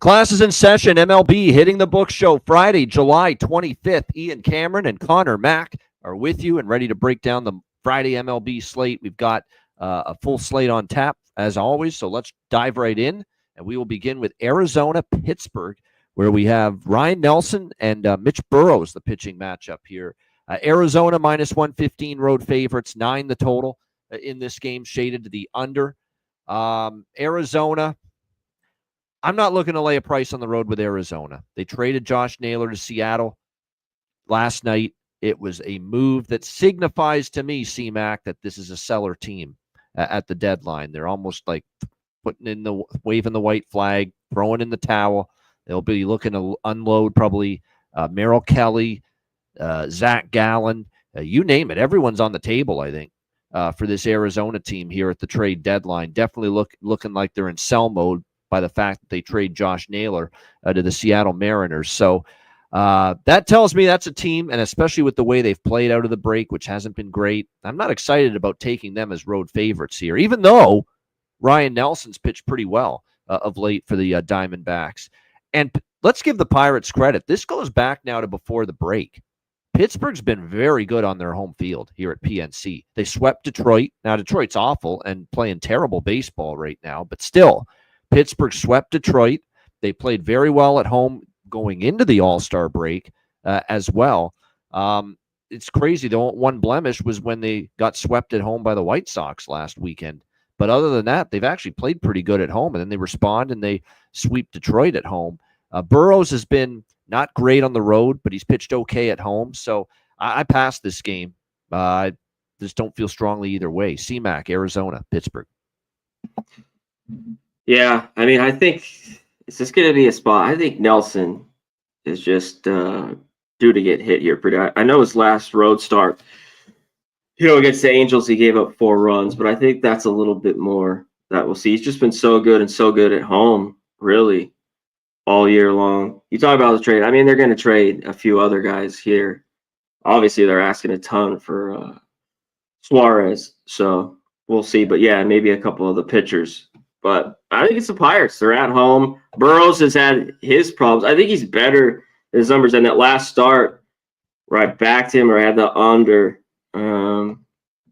Classes in session, MLB Hitting the Book Show, Friday, July 25th. Ian Cameron and Connor Mack are with you and ready to break down the Friday MLB slate. We've got a full slate on tap, as always, so let's dive right in. And we will begin with Arizona-Pittsburgh, where we have Ryan Nelson and Mitch Burrows, the pitching matchup here. Arizona minus 115 road favorites, 9 the total in this game, shaded to the under. Arizona, I'm not looking to lay a price on the road with Arizona. They traded Josh Naylor to Seattle last night. It was a move that signifies to me, C-Mac, that this is a seller team at the deadline. They're almost like waving the white flag, throwing in the towel. They'll be looking to unload probably Merrill Kelly, Zach Gallen, you name it. Everyone's on the table, I think, for this Arizona team here at the trade deadline. Definitely looking like they're in sell mode by the fact that they trade Josh Naylor to the Seattle Mariners. So that tells me that's a team, and especially with the way they've played out of the break, which hasn't been great, I'm not excited about taking them as road favorites here, even though Ryan Nelson's pitched pretty well of late for the Diamondbacks. And let's give the Pirates credit. This goes back now to before the break. Pittsburgh's been very good on their home field here at PNC. They swept Detroit. Now, Detroit's awful and playing terrible baseball right now, but still, Pittsburgh swept Detroit. They played very well at home going into the All-Star break as well. It's crazy. The one blemish was when they got swept at home by the White Sox last weekend. But other than that, they've actually played pretty good at home, and then they respond and they sweep Detroit at home. Burrows has been not great on the road, but he's pitched okay at home. So I passed this game. I just don't feel strongly either way. C-Mac, Arizona, Pittsburgh. Yeah, I mean, I think it's just going to be a spot. I think Nelson is just due to get hit here. I know his last road start, against the Angels, he gave up 4 runs, but I think that's a little bit more that we'll see. He's just been so good at home, really, all year long. You talk about the trade. I mean, they're going to trade a few other guys here. Obviously, they're asking a ton for Suarez, so we'll see. But, yeah, maybe a couple of the pitchers. But I think it's the Pirates. They're at home. Burrows has had his problems. I think he's better in his numbers than that last start where I backed him or I had the under.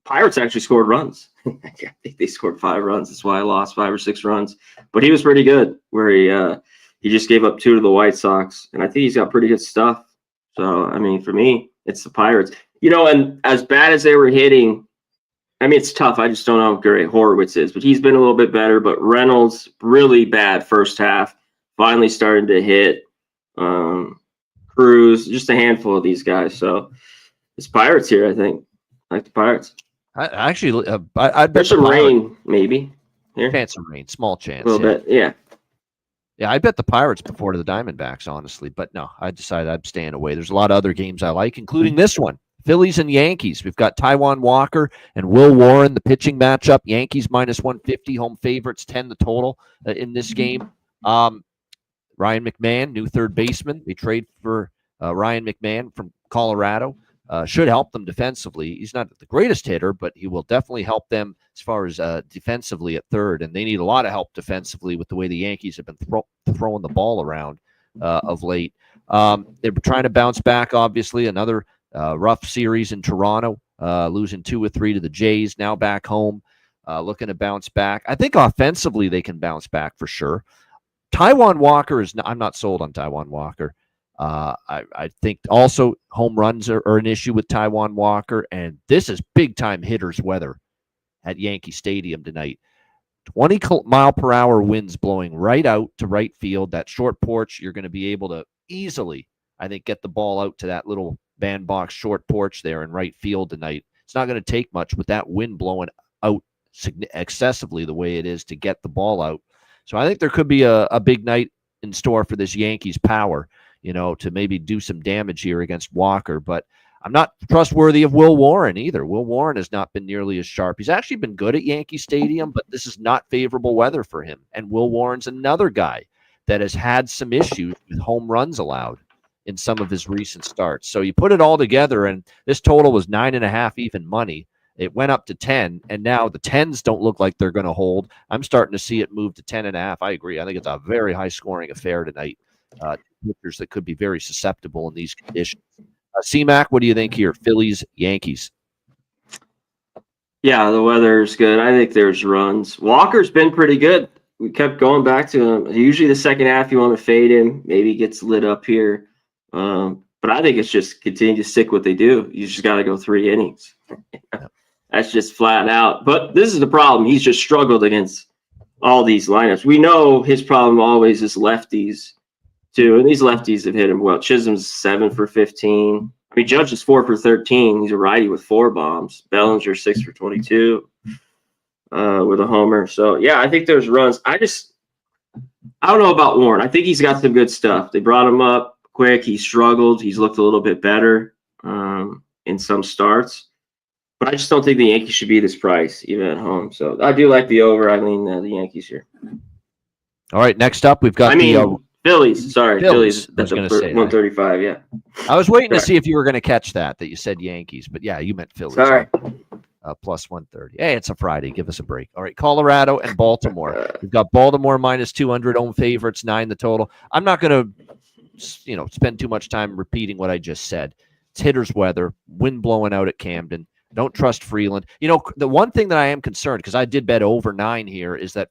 Pirates actually scored runs. I think they scored 5 runs. That's why I lost 5 or 6 runs. But he was pretty good where he just gave up 2 to the White Sox. And I think he's got pretty good stuff. So, I mean, for me, it's the Pirates. And as bad as they were hitting, I mean, it's tough. I just don't know how great Horowitz is, but he's been a little bit better. But Reynolds, really bad first half, finally starting to hit. Cruz, just a handful of these guys. So it's Pirates here, I think. I like the Pirates. I'd bet some rain, maybe. Here. Chance of rain, small chance. A little bit, yeah. Yeah, I bet the Pirates before the Diamondbacks, honestly. But no, I decided I'm staying away. There's a lot of other games I like, including this one. Phillies and Yankees. We've got Taijuan Walker and Will Warren, the pitching matchup. Yankees minus 150, home favorites, 10 the total in this game. Ryan McMahon, new third baseman. They trade for Ryan McMahon from Colorado. Should help them defensively. He's not the greatest hitter, but he will definitely help them as far as defensively at third. And they need a lot of help defensively with the way the Yankees have been throwing the ball around of late. They're trying to bounce back, obviously. Another rough series in Toronto, losing 2 or 3 to the Jays, now back home, looking to bounce back. I think offensively they can bounce back for sure. Taijuan Walker I'm not sold on Taijuan Walker. I think also home runs are an issue with Taijuan Walker, and this is big-time hitters weather at Yankee Stadium tonight. 20-mile-per-hour winds blowing right out to right field. That short porch, you're going to be able to easily, I think, get the ball out to that little bandbox short porch there in right field tonight. It's not going to take much with that wind blowing out excessively the way it is to get the ball out. So I think there could be a big night in store for this Yankees power, to maybe do some damage here against Walker. But I'm not trustworthy of Will Warren either. Will Warren has not been nearly as sharp. He's actually been good at Yankee Stadium, but this is not favorable weather for him. And Will Warren's another guy that has had some issues with home runs allowed in some of his recent starts. So you put it all together, and this total was 9.5 even money. It went up to 10, and now the 10s don't look like they're going to hold. I'm starting to see it move to 10.5. I agree. I think it's a very high-scoring affair tonight. Pitchers that could be very susceptible in these conditions. C-Mac, what do you think here? Phillies, Yankees. Yeah, the weather's good. I think there's runs. Walker's been pretty good. We kept going back to him. Usually the second half, you want to fade him. Maybe he gets lit up here. But I think it's just continue to stick what they do. You just got to go 3 innings. That's just flat out. But this is the problem. He's just struggled against all these lineups. We know his problem always is lefties, too. And these lefties have hit him well. Chisholm's 7 for 15. I mean, Judge is 4 for 13. He's a righty with 4 bombs. Bellinger 6 for 22 with a homer. So, yeah, I think there's runs. I don't know about Warren. I think he's got some good stuff. They brought him up quick. He struggled. He's looked a little bit better in some starts. But I just don't think the Yankees should be this price, even at home. So I do like the over. I mean, the Yankees here. All right, next up, we've got Phillies. Sorry, Phillies. That's 135, yeah. I was waiting to see if you were going to catch that you said Yankees. But, yeah, you meant Phillies. Sorry. Plus 130. Hey, it's a Friday. Give us a break. All right, Colorado and Baltimore. We've got Baltimore minus 200, home favorites, 9 the total. I'm not going to, spend too much time repeating what I just said. It's hitters' weather, wind blowing out at Camden. Don't trust Freeland. The one thing that I am concerned, because I did bet over 9 here, is that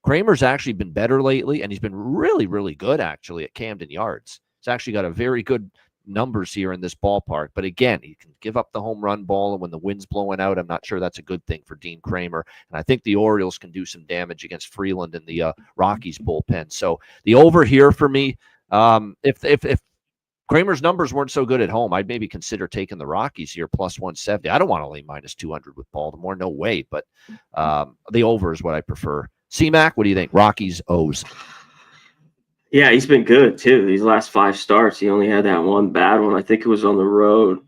Kramer's actually been better lately, and he's been really, really good, actually, at Camden Yards. He's actually got a very good numbers here in this ballpark. But again, he can give up the home run ball, and when the wind's blowing out, I'm not sure that's a good thing for Dean Kramer. And I think the Orioles can do some damage against Freeland and the Rockies bullpen. So the over here for me, if Kramer's numbers weren't so good at home, I'd maybe consider taking the Rockies here plus 170. I don't want to lay minus 200 with Baltimore. No way. But the over is what I prefer. C-Mac, what do you think? Rockies, O's. Yeah, he's been good, too. These last 5 starts, he only had that one bad one. I think it was on the road,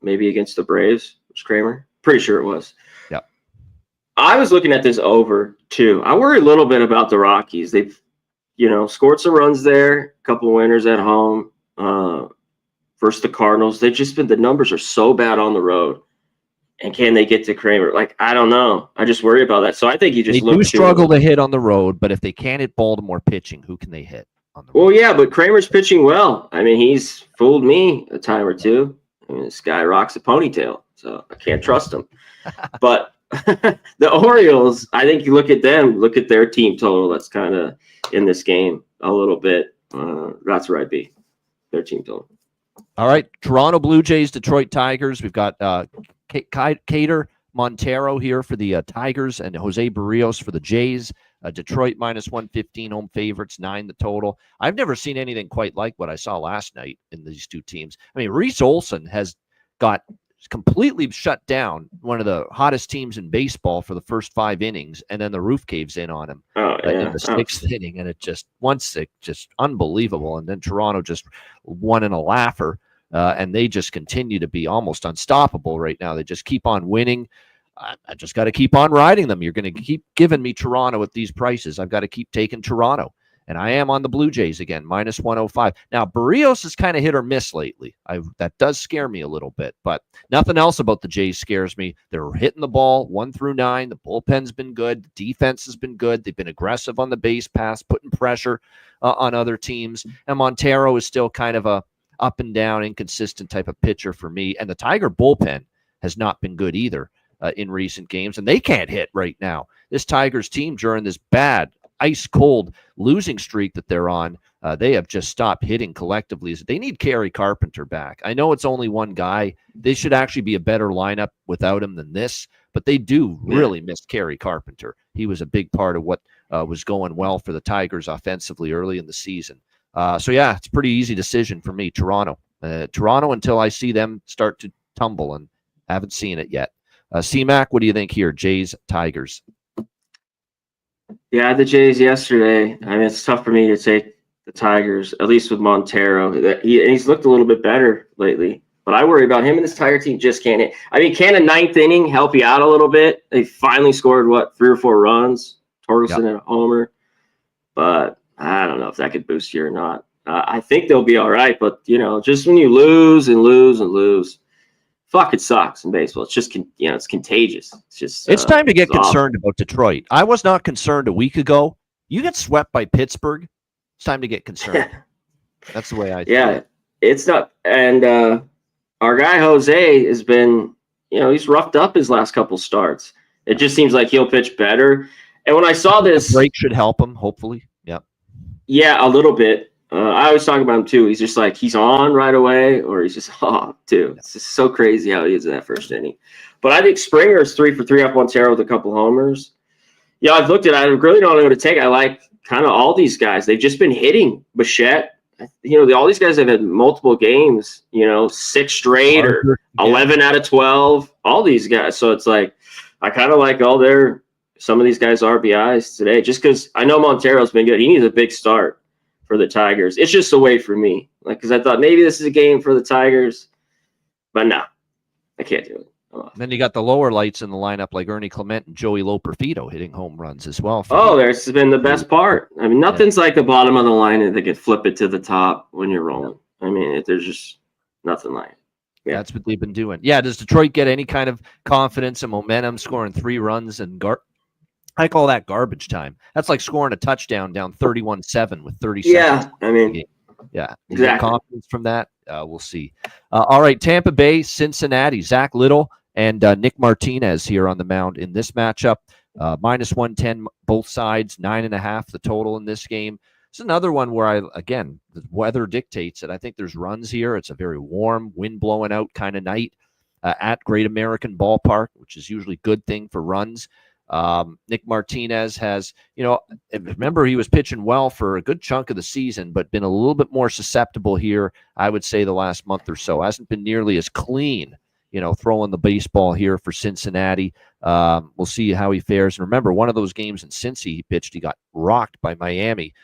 maybe against the Braves. It was Kramer? Pretty sure it was. Yeah. I was looking at this over, too. I worry a little bit about the Rockies. They've, scored some runs there, a couple of winners at home versus the Cardinals. They've just been – the numbers are so bad on the road. And can they get to Kramer? I don't know. I just worry about that. So I think you just look. They do struggle to hit on the road, but if they can't hit Baltimore pitching, who can they hit on the road? Well, yeah, but Kramer's pitching well. I mean, he's fooled me a time or two. I mean, this guy rocks a ponytail, so I can't trust him. But the Orioles, I think you look at them, look at their team total that's kind of in this game a little bit. That's where I'd be, their team total. All right, Toronto Blue Jays, Detroit Tigers. We've got Cater Montero here for the Tigers and Jose Barrios for the Jays. Detroit minus 115, home favorites, 9 the total. I've never seen anything quite like what I saw last night in these two teams. I mean, Reese Olson has got completely shut down one of the hottest teams in baseball for the first 5 innings, and then the roof caves in on him in the 6th inning, and it just unbelievable. And then Toronto just won in a laugher. And they just continue to be almost unstoppable right now. They just keep on winning. I just got to keep on riding them. You're going to keep giving me Toronto at these prices. I've got to keep taking Toronto. And I am on the Blue Jays again, minus 105. Now, Barrios is kind of hit or miss lately. That does scare me a little bit. But nothing else about the Jays scares me. They're hitting the ball 1 through 9. The bullpen's been good. The defense has been good. They've been aggressive on the base pass, putting pressure on other teams. And Montero is still kind of a up and down, inconsistent type of pitcher for me. And the Tiger bullpen has not been good either in recent games, and they can't hit right now. This Tigers team, during this bad, ice-cold losing streak that they're on, they have just stopped hitting collectively. They need Kerry Carpenter back. I know it's only one guy. They should actually be a better lineup without him than this, but they do really miss Kerry Carpenter. He was a big part of what was going well for the Tigers offensively early in the season. It's a pretty easy decision for me, Toronto. Toronto until I see them start to tumble, and haven't seen it yet. C-Mac, what do you think here? Jays, Tigers. Yeah, the Jays yesterday. I mean, it's tough for me to take the Tigers, at least with Montero. He's looked a little bit better lately, but I worry about him, and this Tiger team just can't hit. I mean, can a 9th inning help you out a little bit? They finally scored, 3 or 4 runs? Torkelson and a homer. But I don't know if that could boost you or not. I think they'll be all right, but, just when you lose and lose and lose, fucking sucks in baseball. It's just it's contagious. It's just it's time to get it's awful. concerned about Detroit. I was not concerned a week ago. You get swept by Pittsburgh. It's time to get concerned. That's the way I see it. It's not. And our guy Jose has been, he's roughed up his last couple starts. It just seems like he'll pitch better. And when I saw this, the break should help him, hopefully. Yep. Yeah, a little bit. I always talk about him too. He's just like he's on right away, or he's just off too. It's just so crazy how he is in that first inning. But I think Springer is 3 for 3 up Montero with a couple homers. Yeah, I've looked at it. I really don't know who to take. I like kind of all these guys. They've just been hitting. Bichette, all these guys have had multiple games, 6 straight or 11 out of 12, all these guys. So it's like, I kind of like some of these guys RBIs today, just because I know Montero's been good. He needs a big start for the Tigers. It's just a way for me, because I thought maybe this is a game for the Tigers, but no, I can't do it. Then you got the lower lights in the lineup like Ernie Clement and Joey Loperfido hitting home runs as well. There's been the best part. I mean, nothing's like the bottom of the line and they can flip it to the top when you're rolling. I mean, there's just nothing like it. Yeah. That's what they've been doing. Yeah, does Detroit get any kind of confidence and momentum scoring 3 runs and I call that garbage time. That's like scoring a touchdown down 31-7 with 30 seconds. Yeah, I mean, yeah, exactly. Confidence from that. We'll see. All right, Tampa Bay, Cincinnati, Zach Little and Nick Martinez here on the mound in this matchup. -110 both sides, 9.5 the total in this game. It's another one where the weather dictates it. I think there's runs here. It's a very warm, wind blowing out kind of night at Great American Ballpark, which is usually a good thing for runs. Nick Martinez has, remember he was pitching well for a good chunk of the season, but been a little bit more susceptible here, I would say, the last month or so. Hasn't been nearly as clean, throwing the baseball here for Cincinnati. We'll see how he fares. And remember, one of those games in Cincy he pitched, he got rocked by Miami.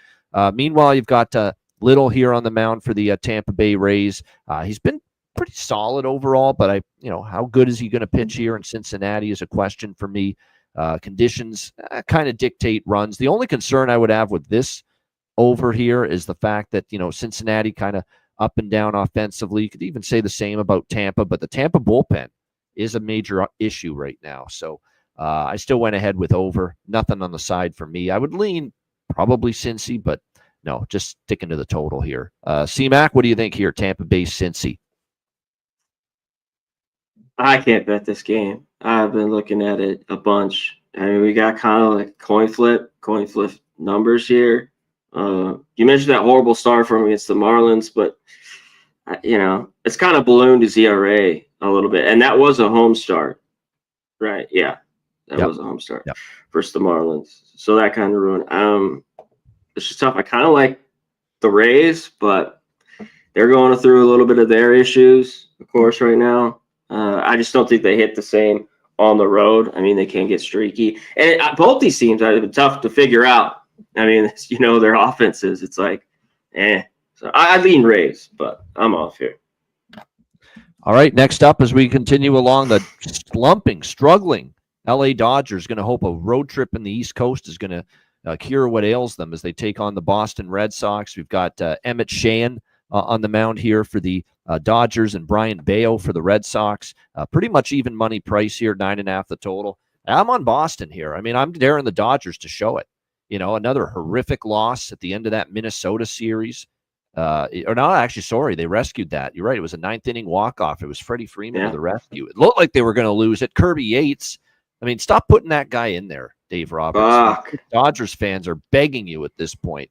Meanwhile, you've got Little here on the mound for the Tampa Bay Rays. He's been pretty solid overall, but how good is he going to pitch here in Cincinnati is a question for me. Conditions kind of dictate runs. The only concern I would have with this over here is the fact that, Cincinnati kind of up and down offensively. You could even say the same about Tampa, but the Tampa bullpen is a major issue right now. So I still went ahead with over. Nothing on the side for me. I would lean probably Cincy, but no, just sticking to the total here. C-Mac, what do you think here? Tampa Bay, Cincy. I can't bet this game. I've been looking at it a bunch. I mean, we got kind of like coin flip numbers here. You mentioned that horrible start from against the Marlins, but it's kind of ballooned his ERA a little bit, and that was a home start, right? Yeah, that was a home start versus the Marlins, so that kind of ruined. It's just tough. I kind of like the Rays, but they're going through a little bit of their issues, of course, right now. I just don't think they hit the same on the road. I mean, they can get streaky. And both these teams have been tough to figure out. I mean, their offenses. It's like, So I lean Rays, but I'm off here. All right, next up as we continue along the struggling LA Dodgers, going to hope a road trip in the East Coast is going to cure what ails them as they take on the Boston Red Sox. We've got Emmett Sheehan on the mound here for the Dodgers and Brian Bayo for the Red Sox. Pretty much even money price here, 9.5 the total. I'm on Boston here. I mean, I'm daring the Dodgers to show it. Another horrific loss at the end of that Minnesota series. They rescued that. You're right. It was a 9th inning walk-off. It was Freddie Freeman to the rescue. It looked like they were going to lose it. Kirby Yates. I mean, stop putting that guy in there, Dave Roberts. Dodgers fans are begging you at this point.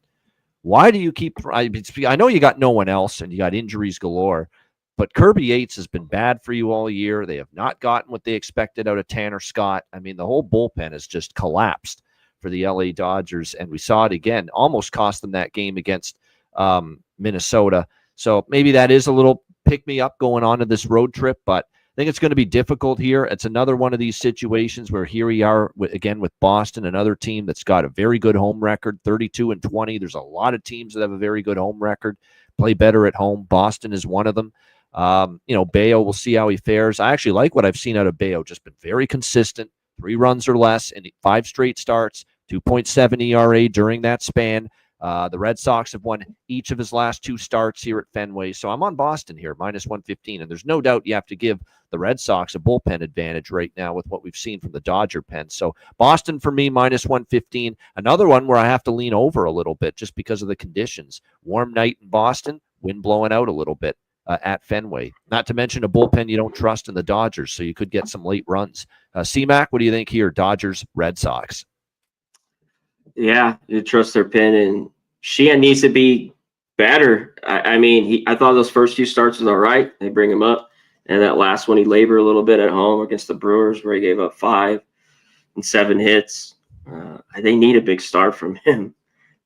Why do you keep – I know you got no one else and you got injuries galore, but Kirby Yates has been bad for you all year. They have not gotten what they expected out of Tanner Scott. I mean, the whole bullpen has just collapsed for the LA Dodgers, and we saw it again. Almost cost them that game against Minnesota. So maybe that is a little pick-me-up going on to this road trip, but I think it's going to be difficult here. It's another one of these situations where here we are again with Boston, another team that's got a very good home record, 32-20. There's a lot of teams that have a very good home record, play better at home. Boston is one of them. Bayo, we'll see how he fares. I actually like what I've seen out of Bayo. Just been very consistent, 3 runs or less in 5 straight starts, 2.7 ERA during that span. The Red Sox have won each of his last 2 starts here at Fenway. So I'm on Boston here, -115. And there's no doubt you have to give the Red Sox a bullpen advantage right now with what we've seen from the Dodger pen. So Boston for me, -115. Another one where I have to lean over a little bit just because of the conditions. Warm night in Boston, wind blowing out a little bit at Fenway. Not to mention a bullpen you don't trust in the Dodgers, so you could get some late runs. C-Mac, what do you think here? Dodgers, Red Sox. Yeah, you trust their pen, and Sheehan needs to be better. I mean, I thought those first few starts was all right. They bring him up, and that last one he labored a little bit at home against the Brewers, where he gave up 5 and 7 hits. They need a big start from him,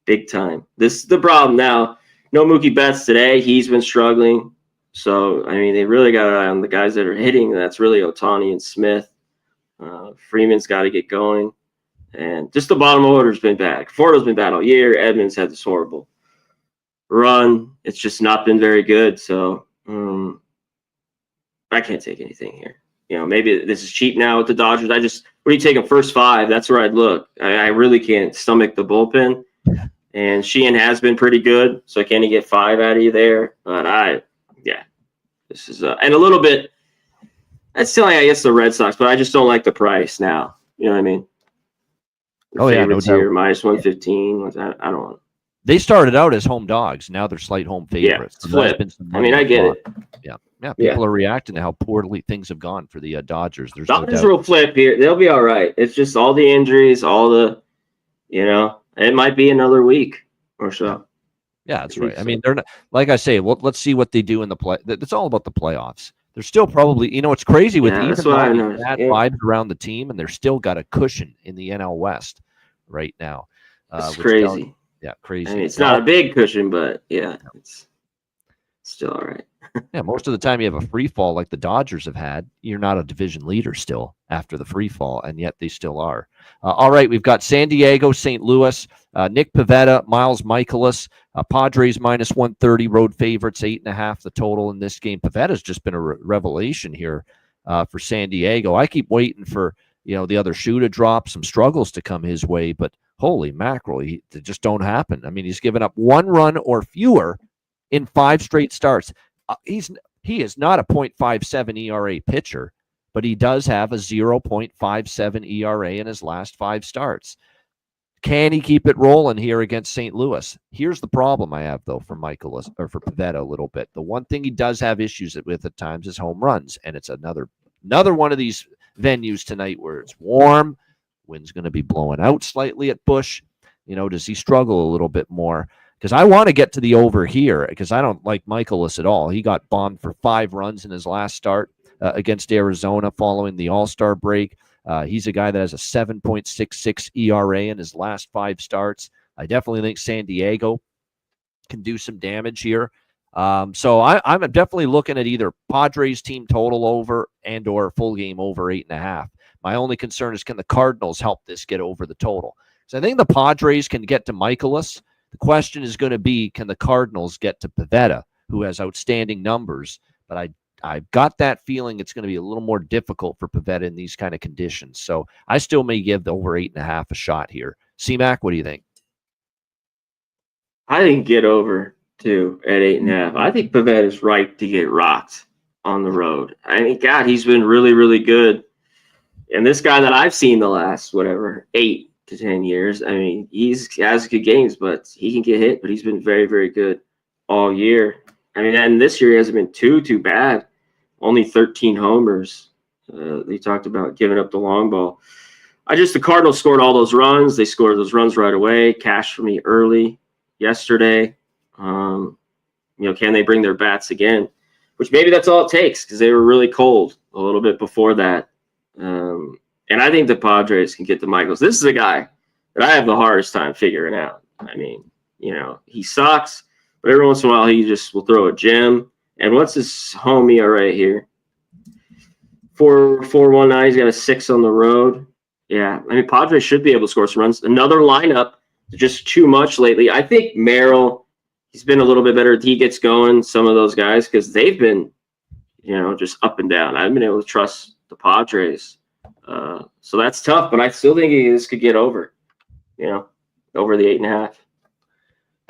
big time. This is the problem now. No Mookie Betts today. He's been struggling. So, I mean, they really got an eye on the guys that are hitting. That's really Ohtani and Smith. Freeman's got to get going. And just the bottom order's been bad. Conforto's been bad all year. Edmonds had this horrible run. It's just not been very good. So I can't take anything here. You know, maybe this is cheap now with the Dodgers. What do you take them first 5? That's where I'd look. I really can't stomach the bullpen. And Sheehan has been pretty good. So can he get 5 out of you there? But this is and a little bit. That's telling, I guess, the Red Sox, but I just don't like the price now. You know what I mean? No doubt. Here, -115. I don't want. They started out as home dogs. Now they're slight home favorites. Yeah, flip. I mean, I get it. Yeah. People are reacting to how poorly things have gone for the Dodgers. There's Dodgers will flip here. They'll be all right. It's just all the injuries, all the, it might be another week or so. Yeah, that's right. I mean, they're not, like I say, let's see what they do in the play. It's all about the playoffs. They're still probably, it's crazy with even bad vibes around the team, and they're still got a cushion in the NL West right now. It's crazy. Crazy. I mean, it's not a big cushion, but it's still all right. Yeah, most of the time you have a free fall like the Dodgers have had. You're not a division leader still after the free fall, and yet they still are. All right, we've got San Diego, St. Louis, Nick Pivetta, Miles Michaelis, Padres -130, road favorites, 8.5 the total in this game. Pavetta's just been a revelation here for San Diego. I keep waiting for the other shoe to drop, some struggles to come his way, but holy mackerel, they just don't happen. I mean, he's given up 1 run or fewer in 5 straight starts. He is not a .57 ERA pitcher, but he does have a 0.57 ERA in his last 5 starts. Can he keep it rolling here against St. Louis? Here's the problem I have, though, for Pivetta a little bit. The one thing he does have issues with at times is home runs, and it's another one of these venues tonight where it's warm. Wind's going to be blowing out slightly at Busch. Does he struggle a little bit more? Because I want to get to the over here because I don't like Michaelis at all. He got bombed for 5 runs in his last start against Arizona following the All-Star break. He's a guy that has a 7.66 ERA in his last 5 starts. I definitely think San Diego can do some damage here. So I'm definitely looking at either Padres team total over and or full game over 8.5. My only concern is, can the Cardinals help this get over the total? So I think the Padres can get to Michaelis. The question is going to be, can the Cardinals get to Pivetta, who has outstanding numbers? But I've got that feeling it's going to be a little more difficult for Pivetta in these kind of conditions. So I still may give the over 8.5 a shot here. C-Mac, what do you think? I think get over, too, at 8.5. I think Pivetta is right to get rocked on the road. I mean, God, he's been really, really good. And this guy that I've seen the last, 8 to 10 years, I mean, he has good games, but he can get hit, but he's been very, very good all year. I mean, and this year he hasn't been too bad. Only 13 homers. They talked about giving up the long ball. The Cardinals scored all those runs. They scored those runs right away. Cash for me early yesterday. Can they bring their bats again? Which maybe that's all it takes because they were really cold a little bit before that. And I think the Padres can get the Michaels. This is a guy that I have the hardest time figuring out. I mean, he sucks, but every once in a while he just will throw a gem. And what's his home ERA here? 4.19. He's got a 6 on the road. Yeah, I mean, Padres should be able to score some runs. Another lineup, just too much lately. I think Merrill, he's been a little bit better. He gets going, some of those guys, because they've been, just up and down. I haven't been able to trust the Padres. So that's tough, but I still think this could get over, over the 8.5.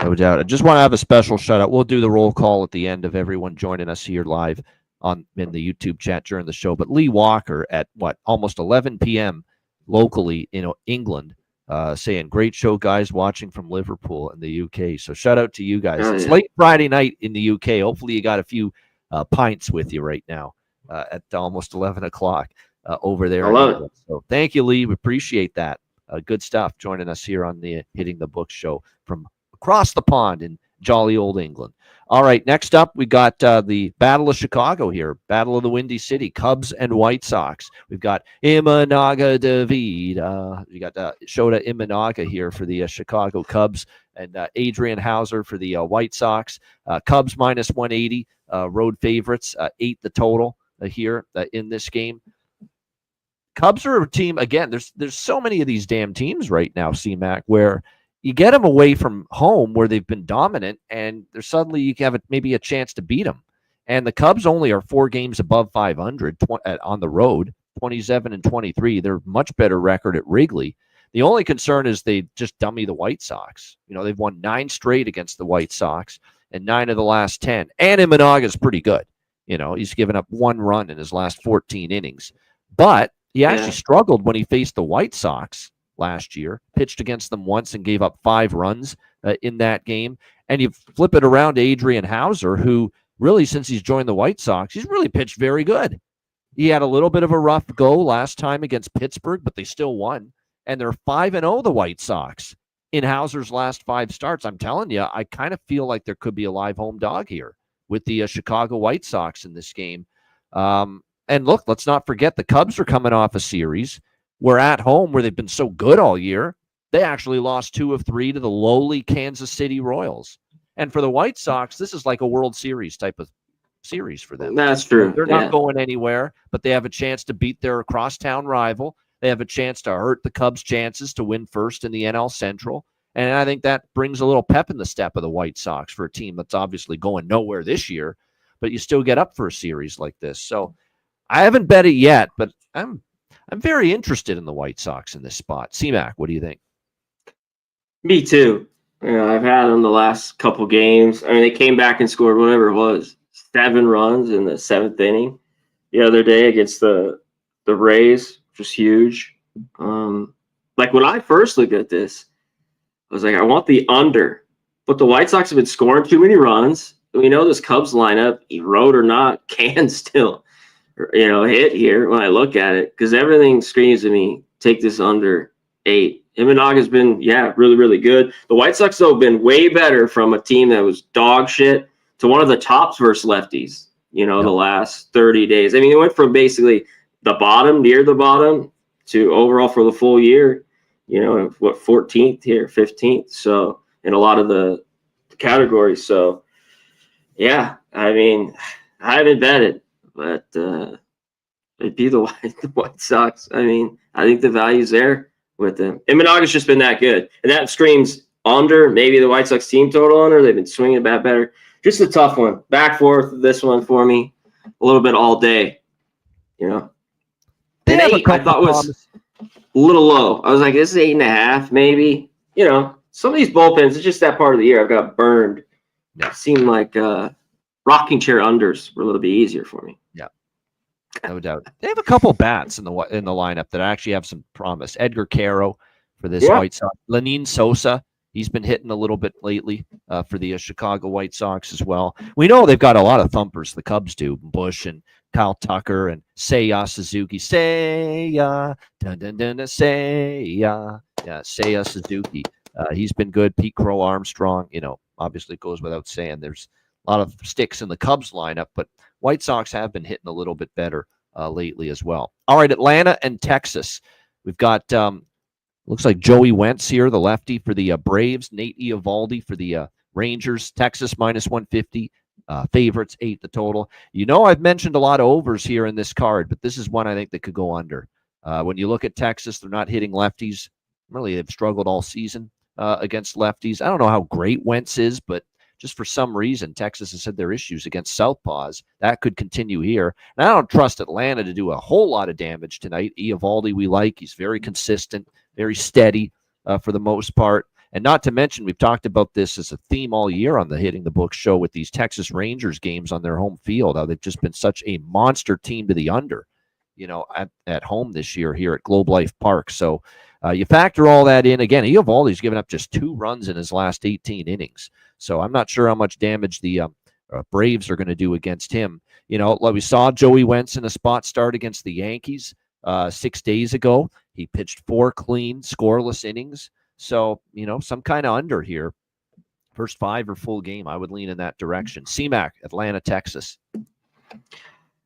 No doubt. I just want to have a special shout out. We'll do the roll call at the end of everyone joining us here live in the YouTube chat during the show. But Lee Walker at almost 11 p.m. locally in England, saying, "Great show, guys, watching from Liverpool in the UK." So shout out to you guys. Oh, It's yeah. late Friday night in the UK. Hopefully you got a few pints with you right now at almost 11 o'clock over there I in love it. England. So thank you, Lee. We appreciate that. Good stuff joining us here on the Hitting the Book show from across the pond in jolly old England. All right, next up, we got the Battle of Chicago here, Battle of the Windy City, Cubs and White Sox. We've got Imanaga David. We got Shota Imanaga here for the Chicago Cubs and Adrian Hauser for the White Sox. Cubs minus 180, road favorites, 8 the total here in this game. Cubs are a team, again, there's so many of these damn teams right now, C-Mac, where you get them away from home where they've been dominant, and there's suddenly you have maybe a chance to beat them. And the Cubs only are 4 games above 500 on the road, 27 and 23. They're much better record at Wrigley. The only concern is they just dummy the White Sox. They've won 9 straight against the White Sox and 9 of the last 10. And Imanaga's pretty good. He's given up 1 run in his last 14 innings. But he actually struggled when he faced the White Sox last year, pitched against them once and gave up 5 runs in that game. And you flip it around to Adrian Hauser, who really, since he's joined the White Sox, he's really pitched very good. He had a little bit of a rough go last time against Pittsburgh, but they still won. And they're 5-0, the White Sox, in Hauser's last 5 starts. I'm telling you, I kind of feel like there could be a live home dog here with the Chicago White Sox in this game. And look, let's not forget the Cubs are coming off a series where at home, where they've been so good all year, they actually lost 2 of 3 to the lowly Kansas City Royals. And for the White Sox, this is like a World Series type of series for them. That's true. They're not going anywhere, but they have a chance to beat their crosstown rival. They have a chance to hurt the Cubs' chances to win first in the NL Central. And I think that brings a little pep in the step of the White Sox for a team that's obviously going nowhere this year, but you still get up for a series like this. So I haven't bet it yet, but I'm very interested in the White Sox in this spot. C-Mac, what do you think? Me too. I've had them the last couple games. I mean, they came back and scored whatever it was, 7 runs in the 7th inning the other day against the Rays, which was huge. Like when I first looked at this, I was like, I want the under. But the White Sox have been scoring too many runs. We know this Cubs lineup, road or not, can still hit here when I look at it, because everything screams to me, take this under 8. Imanaga's been, really, really good. The White Sox, though, have been way better from a team that was dog shit to one of the tops versus lefties, the last 30 days. I mean, it went from basically the bottom, near the bottom, to overall for the full year, 14th here, 15th. So in a lot of the categories. So, I mean, I haven't betted. But it'd be the White Sox. I mean, I think the value's there with them. Imanaga's just been that good. And that screams under, maybe the White Sox team total under. They've been swinging a bat better. Just a tough one. Back forth, this one for me. A little bit all day. And 8, I thought was a little low. I was like, this is 8.5, maybe. Some of these bullpens, it's just that part of the year I've got burned. It seemed like rocking chair unders were a little bit easier for me. Yeah, no doubt. They have a couple bats in the lineup that actually have some promise. Edgar Caro for this White Sox. Lenin Sosa, he's been hitting a little bit lately for the Chicago White Sox as well. We know they've got a lot of thumpers, the Cubs do. Bush and Kyle Tucker and Seiya Suzuki. Seiya, dun dun dun dun, Seiya. Yeah, Seiya Suzuki. He's been good. Pete Crow Armstrong, obviously it goes without saying. There's a lot of sticks in the Cubs lineup, but White Sox have been hitting a little bit better lately as well. All right, Atlanta and Texas. We've got, looks like Joey Wentz here, the lefty for the Braves. Nate Eovaldi for the Rangers. Texas minus 150. Favorites, 8 the total. I've mentioned a lot of overs here in this card, but this is one I think that could go under. When you look at Texas, they're not hitting lefties. Really, they've struggled all season against lefties. I don't know how great Wentz is, but just for some reason, Texas has had their issues against southpaws. That could continue here. And I don't trust Atlanta to do a whole lot of damage tonight. Eovaldi we like. He's very consistent, very steady for the most part. And not to mention, we've talked about this as a theme all year on the Hitting the Book show with these Texas Rangers games on their home field, how they've just been such a monster team to the under, at home this year here at Globe Life Park. So you factor all that in. Again, Eovaldi's given up just 2 runs in his last 18 innings. So I'm not sure how much damage the Braves are going to do against him. Like we saw Joey Wentz in a spot start against the Yankees 6 days ago. He pitched 4 clean, scoreless innings. So, some kind of under here. First 5 or full game, I would lean in that direction. CMAC, Atlanta, Texas.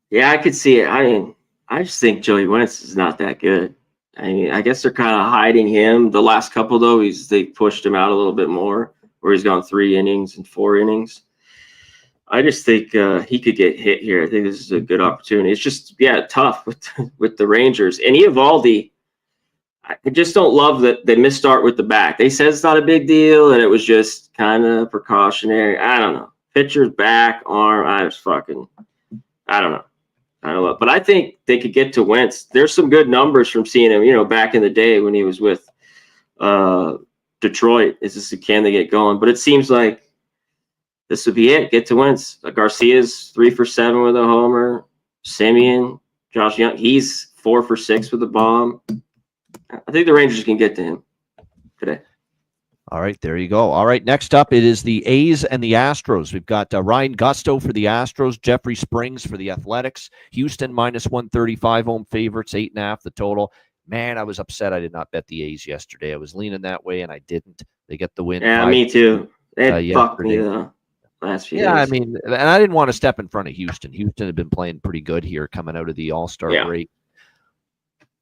Yeah, I could see it. I just think Joey Wentz is not that good. I guess they're kind of hiding him. The last couple, though, they pushed him out a little bit more, where he's gone 3 innings and 4 innings. I just think he could get hit here. I think this is a good opportunity. It's just, tough with the Rangers. And Eovaldi, I just don't love that they misstart with the back. They said it's not a big deal, and it was just kind of precautionary. I don't know. Pitcher's back, arm, I don't know. But I think they could get to Wentz. There's some good numbers from seeing him, back in the day when he was with Detroit. Can they get going? But it seems like this would be it. Get to Wentz. Garcia's 3 for 7 with a homer. Simeon, Josh Young, he's 4 for 6 with a bomb. I think the Rangers can get to him today. All right, there you go. All right, next up, it is the A's and the Astros. We've got Ryan Gusto for the Astros, Jeffrey Springs for the Athletics. Houston -135 home favorites, 8.5 the total. Man, I was upset I did not bet the A's yesterday. I was leaning that way, and I didn't. They get the win. Yeah, me too. They fucked me the last few days. I mean, and I didn't want to step in front of Houston. Houston had been playing pretty good here coming out of the All-Star break.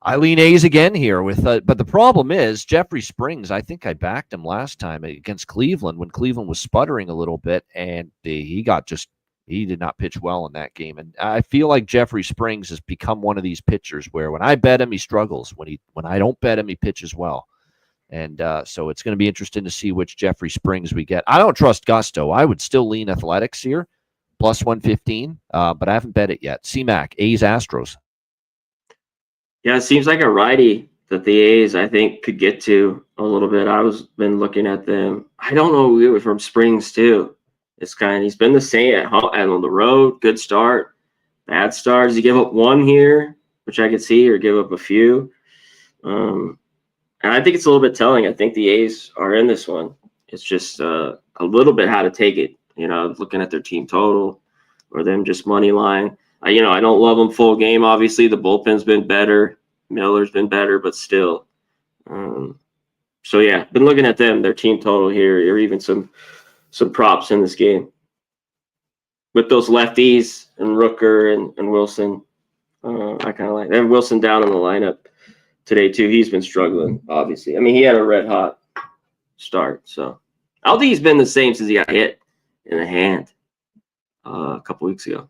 I lean A's again here but the problem is Jeffrey Springs. I think I backed him last time against Cleveland when Cleveland was sputtering a little bit, and he did not pitch well in that game. And I feel like Jeffrey Springs has become one of these pitchers where when I bet him, he struggles. When I don't bet him, he pitches well. And so it's going to be interesting to see which Jeffrey Springs we get. I don't trust Gusto. I would still lean Athletics here, +115, but I haven't bet it yet. CMAC, A's, Astros. Yeah, it seems like a righty that the A's, I think, could get to a little bit. Been looking at them. I don't know from Springs, too. He's been the same at home and on the road. Good start, bad start. Does he give up 1 here, which I could see, or give up a few? And I think it's a little bit telling. I think the A's are in this one. It's just a little bit how to take it, looking at their team total or them just money line. I don't love them full game. Obviously, the bullpen's been better. Miller's been better, but still. Been looking at them, their team total here, or even some props in this game. With those lefties and Rooker and Wilson, I kind of like. They have Wilson down in the lineup today, too. He's been struggling, obviously. I mean, he had a red-hot start. So, Aldi's been the same since he got hit in the hand a couple weeks ago.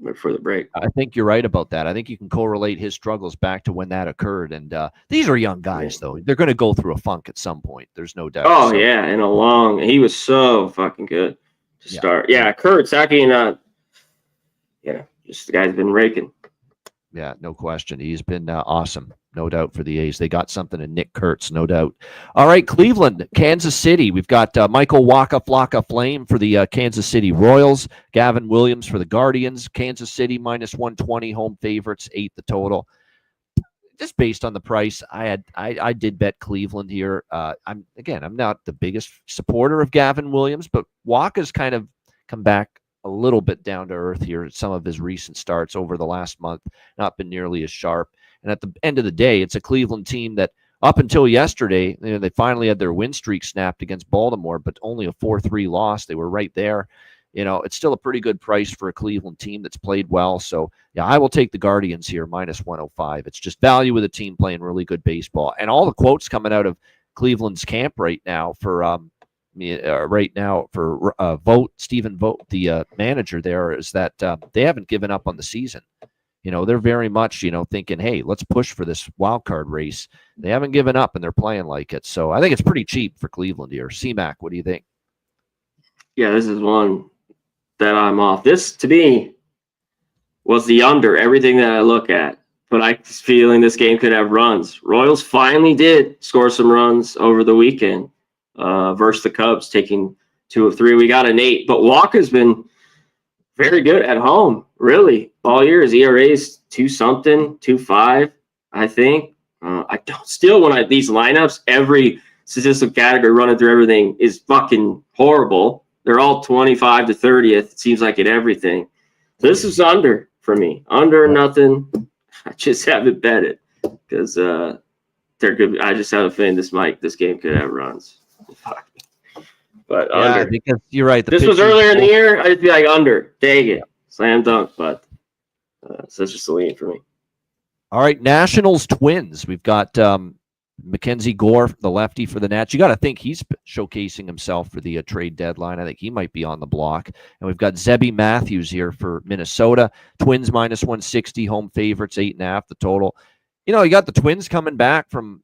Before the break. I think you're right about that. I think you can correlate his struggles back to when that occurred. And these are young guys, though. They're going to go through a funk at some point. There's no doubt. Oh, yeah. He was so fucking good to start. Yeah, Kurtz, how can you not? Just the guy's been raking. Yeah, no question. He's been awesome. No doubt for the A's. They got something in Nick Kurtz, no doubt. All right, Cleveland, Kansas City. We've got Michael Waka Flocka Flame for the Kansas City Royals. Gavin Williams for the Guardians. Kansas City -120, home favorites, 8 the total. Just based on the price, I did bet Cleveland here. I'm not the biggest supporter of Gavin Williams, but Waka's kind of come back a little bit down to earth here. Some of his recent starts over the last month not been nearly as sharp. And at the end of the day, it's a Cleveland team that up until yesterday, they finally had their win streak snapped against Baltimore, but only a 4-3 loss. They were right there. It's still a pretty good price for a Cleveland team that's played well. So, I will take the Guardians here, -105. It's just value with a team playing really good baseball. And all the quotes coming out of Cleveland's camp right now for Stephen Vogt, the manager there, is that they haven't given up on the season. They're very much, thinking, hey, let's push for this wild card race. They haven't given up, and they're playing like it. So I think it's pretty cheap for Cleveland here. CMAC, what do you think? Yeah, this is one that I'm off. This, to me, was the under, everything that I look at. But I was feeling this game could have runs. Royals finally did score some runs over the weekend. versus the Cubs, taking 2 of 3. We got an 8, but Walker's been very good at home, really, all year. His ERA is 2-something, 2.5, I think. I don't still when these lineups, every statistical category running through everything is fucking horrible. They're all 25 to 30th. It seems like at everything. So this is under for me. Under nothing. I just haven't bet it because they're good. I just have a feeling this game could have runs. But Yeah, under. because you're right. This was earlier in the year. I'd be like under. Dang it. Slam dunk. But so it's just a lean for me. All right, Nationals Twins. We've got Mackenzie Gore, the lefty for the Nats. You got to think he's showcasing himself for the trade deadline. I think he might be on the block. And we've got Zebby Matthews here for Minnesota. Twins minus 160, home favorites, 8.5 the total. You know, you got the Twins coming back from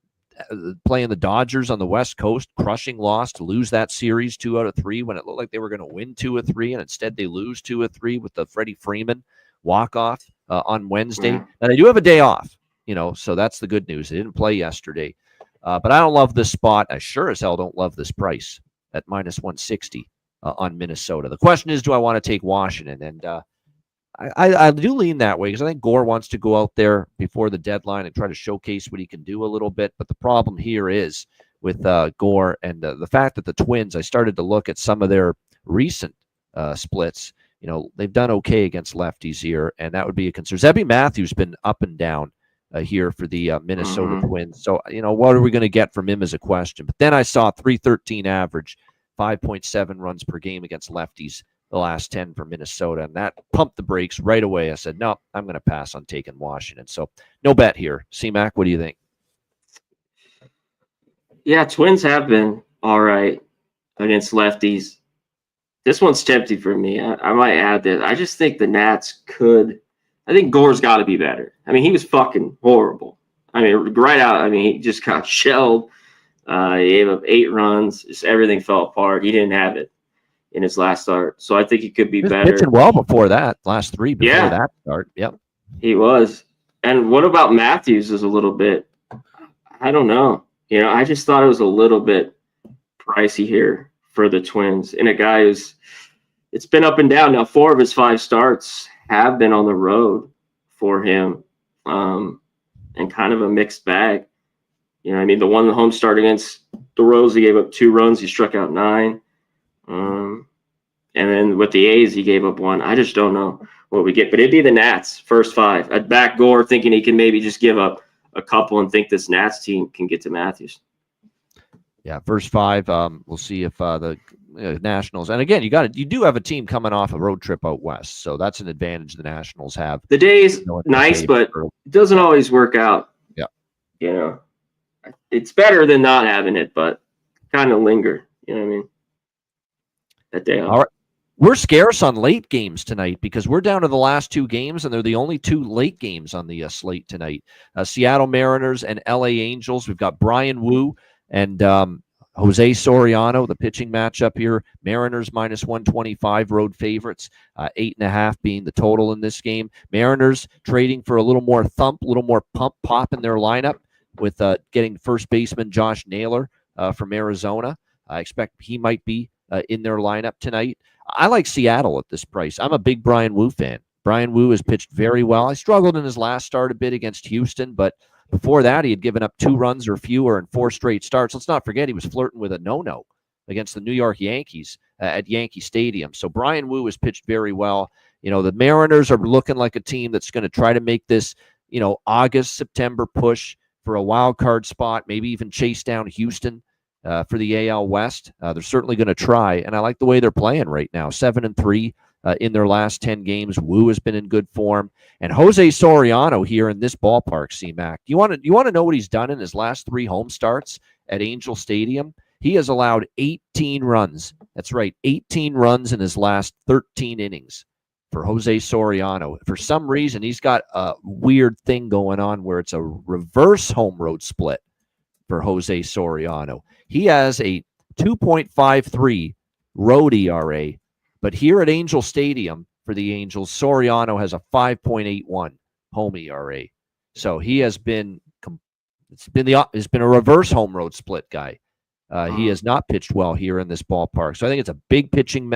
playing the Dodgers on the West Coast, crushing loss to lose that series 2 out of 3 when it looked like they were going to win 2 of 3, and instead they lose 2 of 3 with the Freddie Freeman walk-off on Wednesday. Yeah. And they do have a day off, you know, so that's the good news. They didn't play yesterday. But I don't love this spot. I sure as hell don't love this price at minus 160 on Minnesota. The question is, do I want to take Washington? And I do lean that way because I think Gore wants to go out there before the deadline and try to showcase what he can do a little bit. But the problem here is with Gore and the fact that the Twins, I started to look at some of their recent splits. You know, they've done okay against lefties here, and that would be a concern. Zebby Matthews been up and down here for the Minnesota Twins. So, you know, what are we going to get from him is a question. But then I saw 313 average, 5.7 runs per game against lefties the last 10 for Minnesota, and that pumped the brakes right away. I said, no, I'm going to pass on taking Washington. So no bet here. C-Mac, what do you think? Yeah, Twins have been all right against lefties. This one's tempting for me. I might add that. I just think the Nats could. I think Gore's got to be better. I mean, he was fucking horrible. I mean, right out. I mean, he just got shelled. He gave up 8 runs. Just everything fell apart. He didn't have it in his last start. So I think he could be better. Pitching well before that, last 3 before that start. Yep. He was. And what about Matthews is a little bit, I don't know. You know, I just thought it was a little bit pricey here for the Twins. And a guy who's, it's been up and down. Now, 4 of his 5 starts have been on the road for him, and kind of a mixed bag. You know, I mean, the home start against the Rose, he gave up 2 runs. He struck out 9. And then with the A's, he gave up 1. I just don't know what we get. But it'd be the Nats, first 5. I'd back Gore, thinking he can maybe just give up a couple and think this Nats team can get to Matthews. Yeah, first 5. We'll see if the Nationals, and again, you do have a team coming off a road trip out west, so that's an advantage the Nationals have. The day's nice, but it doesn't always work out. Yeah, you know, it's better than not having it, but kind of linger. You know what I mean? That day off. All right. We're scarce on late games tonight because we're down to the last 2 games, and they're the only 2 late games on the slate tonight. Seattle Mariners and LA Angels. We've got Brian Wu and Jose Soriano, the pitching matchup here. Mariners minus 125, road favorites, 8.5 being the total in this game. Mariners trading for a little more thump, a little more pop in their lineup with getting first baseman Josh Naylor from Arizona. I expect he might be in their lineup tonight. I like Seattle at this price. I'm a big Brian Wu fan. Brian Wu has pitched very well. I struggled in his last start a bit against Houston, but before that, he had given up 2 runs or fewer in 4 straight starts. Let's not forget he was flirting with a no-no against the New York Yankees at Yankee Stadium. So Brian Wu has pitched very well. You know, the Mariners are looking like a team that's going to try to make this, you know, August, September push for a wild card spot, maybe even chase down Houston for the AL West. They're certainly going to try, and I like the way they're playing right now. 7-3 in their last 10 games. Wu has been in good form, and Jose Soriano here in this ballpark. C-Mac, you want to know what he's done in his last 3 home starts at Angel Stadium? He has allowed 18 runs. That's right, 18 runs in his last 13 innings for Jose Soriano. For some reason, he's got a weird thing going on where it's a reverse home road split for Jose Soriano. He has a 2.53 road ERA, but here at Angel Stadium for the Angels, Soriano has a 5.81 home ERA. So he has been a reverse home road split guy. He has not pitched well here in this ballpark. So I think it's a big pitching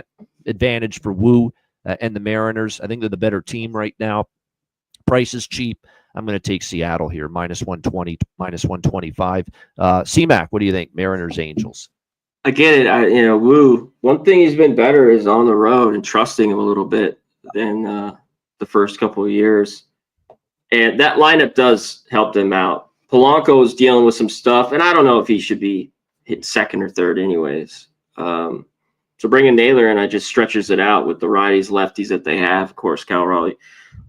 advantage for Wu and the Mariners. I think they're the better team right now. Price is cheap. I'm going to take Seattle here, minus 120, minus 125. C-Mac, what do you think? Mariners, Angels. I get it. Wu, one thing he's been better is on the road and trusting him a little bit than the first couple of years. And that lineup does help them out. Polanco is dealing with some stuff, and I don't know if he should be hit second or third anyways. So bringing Naylor in, I just stretches it out with the righties, lefties that they have. Of course, Cal Raleigh,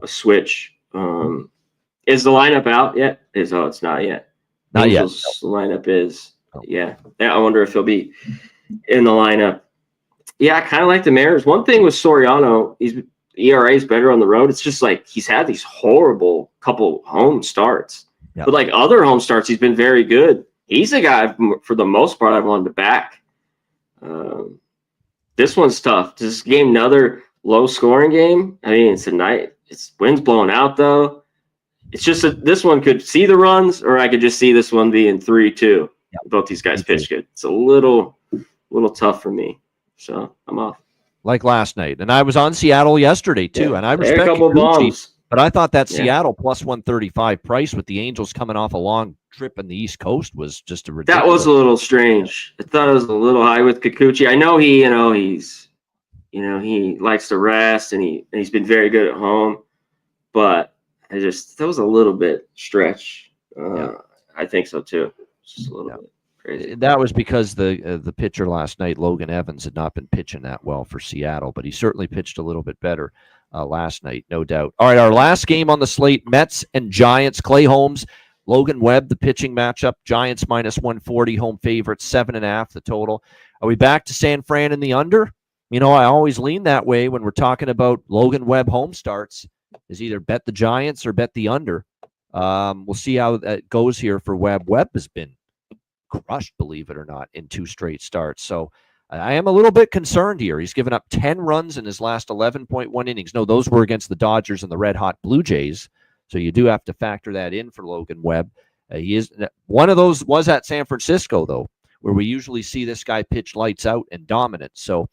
a switch. Is the lineup out yet? It's not yet. Not Angels, yet. The lineup is. Yeah. I wonder if he'll be in the lineup. Yeah, I kind of like the Mariners. One thing with Soriano, ERA is better on the road. It's just like he's had these horrible couple home starts. Yep. But like other home starts, he's been very good. He's a guy, for the most part, I've wanted to back. This one's tough. This game, another low-scoring game. I mean, it's wind's blowing out, though. It's just that this one could see the runs, or I could just see this one being 3-2. Yep. Both these guys pitch good. It's a little tough for me, so I'm off. Like last night, and I was on Seattle yesterday too, and I respect a couple bombs. But I thought that Seattle plus 135 price with the Angels coming off a long trip in the East Coast was just a ridiculous. That was a little strange. I thought it was a little high with Kikuchi. I know he likes to rest, and he's been very good at home, but that was a little bit stretch. I think so too. Just a little bit crazy. That was because the pitcher last night, Logan Evans, had not been pitching that well for Seattle, but he certainly pitched a little bit better last night, no doubt. All right, our last game on the slate, Mets and Giants. Clay Holmes, Logan Webb, the pitching matchup. Giants minus 140, home favorite, 7.5 the total. Are we back to San Fran in the under? I always lean that way when we're talking about Logan Webb home starts, is either bet the Giants or bet the under. We'll see how that goes here for Webb. Webb has been crushed, believe it or not, in 2 straight starts. So I am a little bit concerned here. He's given up 10 runs in his last 11.1 innings. No, those were against the Dodgers and the red-hot Blue Jays. So you do have to factor that in for Logan Webb. One of those was at San Francisco, though, where we usually see this guy pitch lights out and dominant. So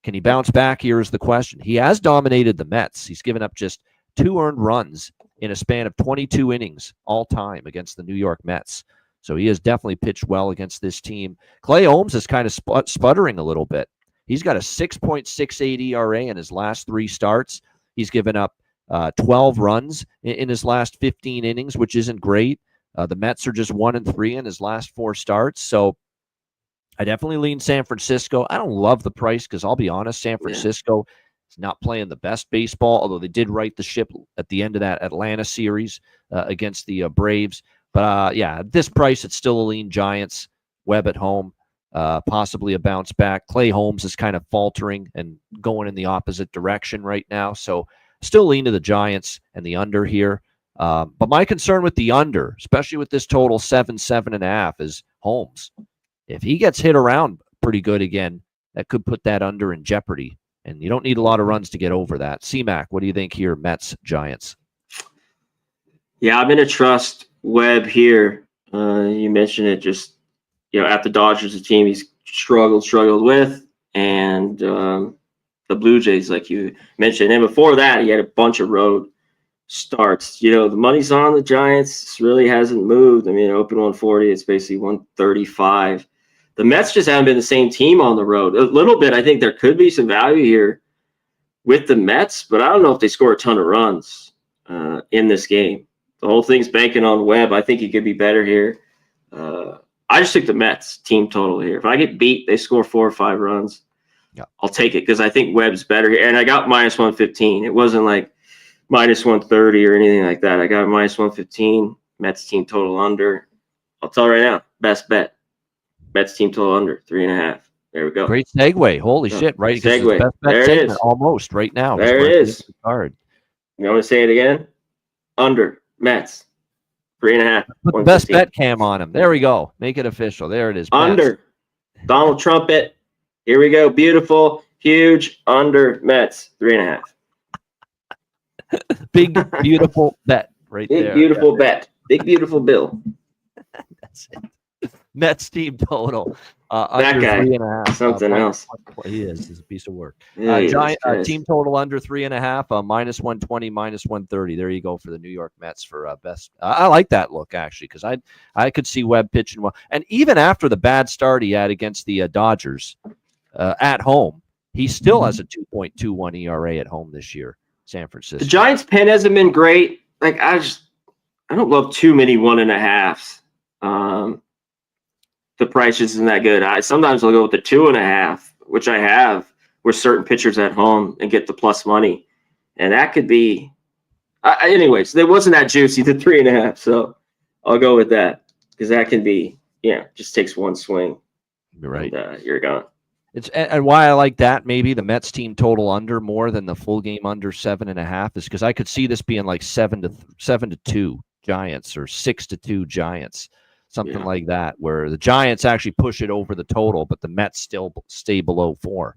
can he bounce back here is the question. He has dominated the Mets. He's given up just 2 earned runs in a span of 22 innings all time against the New York Mets. So he has definitely pitched well against this team. Clay Holmes is kind of sputtering a little bit. He's got a 6.68 ERA in his last 3 starts. He's given up 12 runs in his last 15 innings, which isn't great. The Mets are just 1-3 in his last 4 starts. So I definitely lean San Francisco. I don't love the price because I'll be honest, San Francisco is not playing the best baseball, although they did right the ship at the end of that Atlanta series against the Braves. But, at this price, it's still a lean Giants. Webb at home, possibly a bounce back. Clay Holmes is kind of faltering and going in the opposite direction right now. So still lean to the Giants and the under here. But my concern with the under, especially with this total 7.5, is Holmes. If he gets hit around pretty good again, that could put that under in jeopardy. And you don't need a lot of runs to get over that. C-Mac, what do you think here, Mets, Giants? Yeah, I'm going to trust Webb here. You mentioned it, just at the Dodgers, a team he's struggled with, and the Blue Jays, like you mentioned. And before that, he had a bunch of road starts. The money's on the Giants. Really hasn't moved. I mean, open 140, it's basically 135. The Mets just haven't been the same team on the road. A little bit, I think there could be some value here with the Mets, but I don't know if they score a ton of runs in this game. The whole thing's banking on Webb. I think he could be better here. I just took the Mets team total here. If I get beat, they score 4 or 5 runs. Yeah. I'll take it because I think Webb's better here. And I got minus 115. It wasn't like minus 130 or anything like that. I got minus 115. Mets team total under. I'll tell you right now, best bet. Mets team total under 3.5. There we go. Great segue. Holy shit! Right, segue. Best bet there it is. Almost right now. There it is. The card. You want to say it again? Under Mets 3.5. Put the best bet cam on him. There we go. Make it official. There it is. Under. Mets. Donald Trumpet. Here we go. Beautiful, huge under Mets 3.5. Big beautiful bet right Big there. Beautiful bet. Big beautiful bill. That's it. Mets team total That Under guy, 3.5. something else. He is. He's a piece of work. Jesus Team Christ. total under 3.5. Minus 120, minus 130. There you go for the New York Mets for best. I like that look actually because I could see Webb pitching well, and even after the bad start he had against the Dodgers at home, he still has a 2.21 ERA at home this year. San Francisco. The Giants' pen hasn't been great. Like I don't love too many 1.5s. The price isn't that good. Sometimes I'll go with the 2.5, which I have with certain pitchers at home and get the plus money, and that could be. Anyways, it wasn't that juicy, the 3.5, so I'll go with that because that can be. Yeah, just takes one swing. You're right. And, you're gone. And why I like that maybe the Mets team total under more than the full game under 7.5 is because I could see this being like 7-2 Giants or 6-2 Giants. Something like that, where the Giants actually push it over the total, but the Mets still stay below 4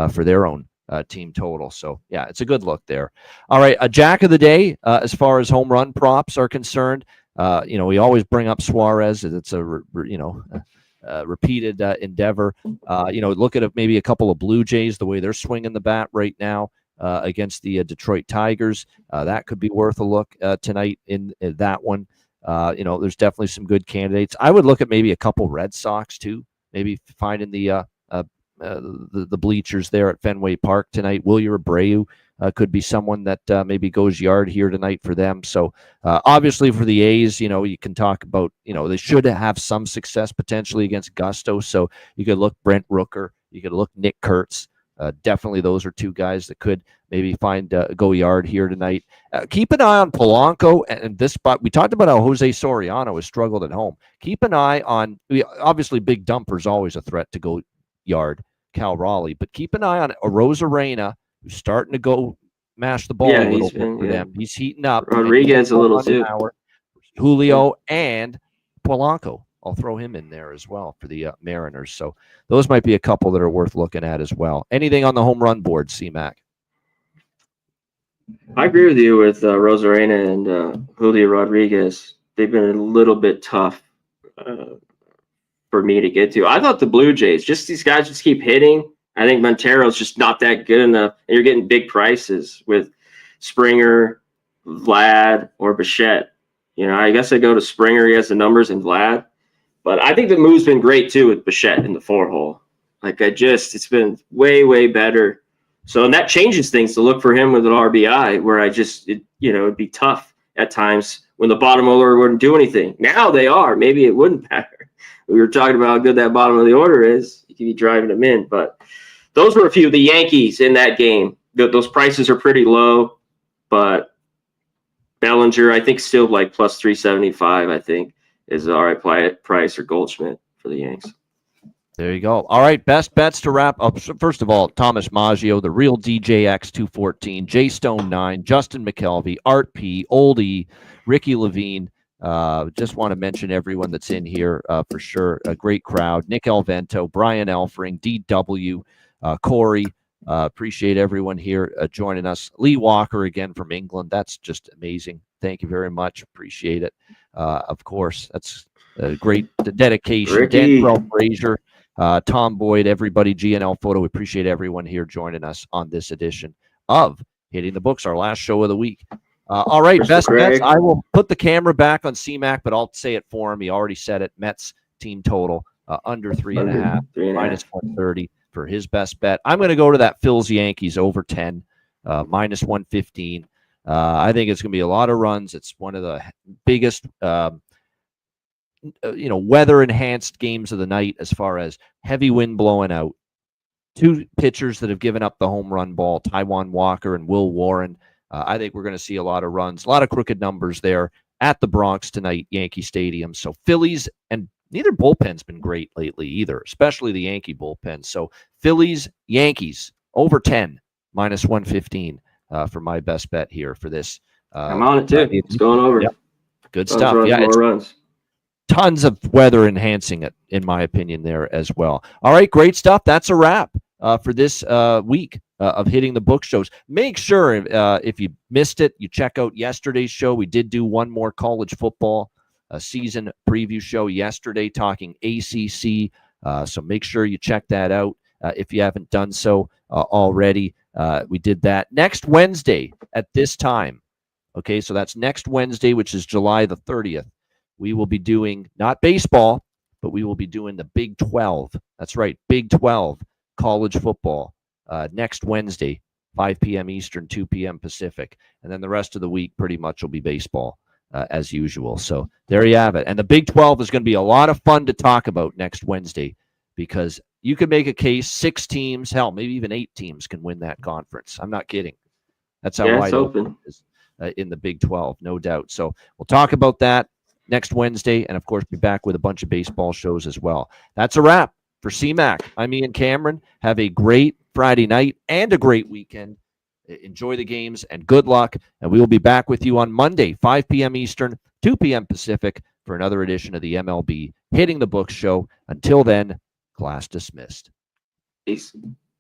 for their own team total. So, yeah, it's a good look there. All right, a jack of the day as far as home run props are concerned. We always bring up Suarez. It's a repeated endeavor. Look at maybe a couple of Blue Jays, the way they're swinging the bat right now against the Detroit Tigers. That could be worth a look tonight in that one. There's definitely some good candidates. I would look at maybe a couple Red Sox too. Maybe finding the bleachers there at Fenway Park tonight. Wilyer Abreu could be someone that maybe goes yard here tonight for them. So obviously for the A's, you can talk about they should have some success potentially against Gusto. So you could look Brent Rooker. You could look Nick Kurtz. Definitely those are two guys that could maybe find go yard here tonight. Keep an eye on Polanco and this spot. We talked about how Jose Soriano has struggled at home. Keep an eye on, obviously Big Dumper's always a threat to go yard, Cal Raleigh, but keep an eye on Arozarena, who's starting to go mash the ball a little bit for them. He's heating up. Rodriguez a little too. Julio and Polanco. I'll throw him in there as well for the Mariners. So those might be a couple that are worth looking at as well. Anything on the home run board, C-Mac? I agree with you with Rosarena and Julio Rodriguez. They've been a little bit tough for me to get to. I thought the Blue Jays, just these guys just keep hitting. I think Montero's just not that good enough. And you're getting big prices with Springer, Vlad, or Bichette. I guess I go to Springer. He has the numbers, and Vlad. But I think the move's been great too with Bichette in the 4-hole. It's been way, way better. So, and that changes things to look for him with an RBI where it'd be tough at times when the bottom of the order wouldn't do anything. Now they are. Maybe it wouldn't matter. We were talking about how good that bottom of the order is. You could be driving them in. But those were a few of the Yankees in that game. Those prices are pretty low. But Bellinger, I think, still like plus 375, I think, is the all right price, or Goldschmidt for the Yanks. There you go. All right, best bets to wrap up. First of all, Thomas Maggio, the real DJX 214, Jay Stone 9, Justin McKelvey, Art P, Oldie, Ricky Levine. Just want to mention everyone that's in here for sure. A great crowd. Nick Elvento, Brian Elfring, DW, Corey. Appreciate everyone here joining us. Lee Walker again from England. That's just amazing. Thank you very much. Appreciate it. Of course, that's a great dedication. Ricky. Dan Frazier, Tom Boyd, everybody, GNL Photo. We appreciate everyone here joining us on this edition of Hitting the Books, our last show of the week. All right, best bets. I will put the camera back on C-Mac, but I'll say it for him. He already said it. Mets team total under 3.5, minus 130 for his best bet. I'm going to go to that Phils Yankees over 10, minus 115. I think it's going to be a lot of runs. It's one of the biggest, weather-enhanced games of the night as far as heavy wind blowing out. Two pitchers that have given up the home run ball, Taijuan Walker and Will Warren. I think we're going to see a lot of runs, a lot of crooked numbers there at the Bronx tonight, Yankee Stadium. So Phillies, and neither bullpen's been great lately either, especially the Yankee bullpen. So Phillies, Yankees, over 10, minus 115. For my best bet here for this. I'm on it too. It's going over. Yep. Good stuff. Runs. Tons of weather enhancing it, in my opinion, there as well. All right, great stuff. That's a wrap for this week of Hitting the Book shows. Make sure if you missed it, you check out yesterday's show. We did do one more college football season preview show yesterday, talking ACC So make sure you check that out if you haven't done so already. We did that next Wednesday at this time. Okay, so that's next Wednesday, which is July the 30th. We will be doing not baseball, but we will be doing the Big 12. That's right, Big 12 college football next Wednesday, 5 p.m. Eastern, 2 p.m. Pacific. And then the rest of the week pretty much will be baseball as usual. So there you have it. And the Big 12 is going to be a lot of fun to talk about next Wednesday because you can make a case 6 teams, hell, maybe even 8 teams can win that conference. I'm not kidding. That's how wide open it is in the Big 12, no doubt. So we'll talk about that next Wednesday and, of course, be back with a bunch of baseball shows as well. That's a wrap for CMAC. I'm Ian Cameron. Have a great Friday night and a great weekend. Enjoy the games and good luck. And we will be back with you on Monday, 5 p.m. Eastern, 2 p.m. Pacific for another edition of the MLB Hitting the Books show. Until then, class dismissed. Peace.